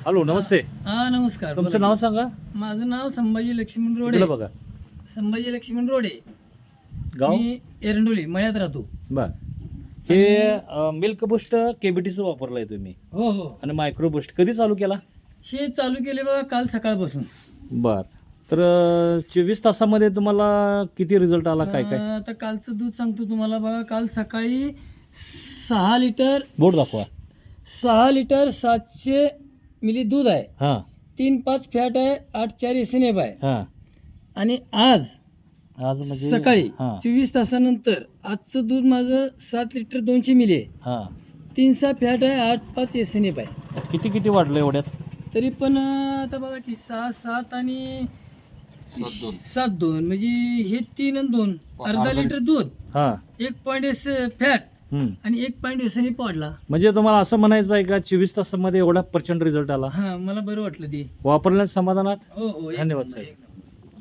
Hello, नमस्ते. हा नमस्कार. तुमचं बोला नाव की. सांगा. माझं नाव संभाजी लक्ष्मण रोडे. इकडे बघा. संभाजी लक्ष्मण रोडे. गाव मी एरंडोली मळ्यात राहतो. बर. हे मिल्क बुस्ट केबीटीचं वापरलंय तुम्ही हो हो. आणि मायक्रो बुस्ट कधी चालू केला? हे चालू केले बघा काल सकाळपासून. बर. तर 24 तासामध्ये तुम्हाला किती रिझल्ट आला? काय काय आता कालचं दूध सांगतो तुम्हाला बघा. काल सकाळी 6 लिटर बोर्ड दाखवा. 6 लिटर 700 मिली दूध आहे. हां 3.5 फॅट आहे. 8.4 SNF आहे. हां. आणि आज म्हणजे सकाळी हां 24 तासानंतर आजचं दूध माझं 7 लिटर 200 मिली आहे. हां. 3.6 फॅट आहे. 8.5 SNF आहे. किती किती वाढलं एवढ्यात? तरी पण आता बघा की 6 7 आणि 7 2 म्हणजे हे 3 आणि 2 अर्धा लिटर दूध, हां 1 फॅट आणि 1 SNF वाढला. म्हणजे तुम्हाला असं म्हणायचं आहे का 24 तासामध्ये एवढा प्रचंड रिझल्ट आला? हा मला बरं वाटलं ते. वापरण्यात समाधानात? हो हो. धन्यवाद एकदम, साहेब. एकदम.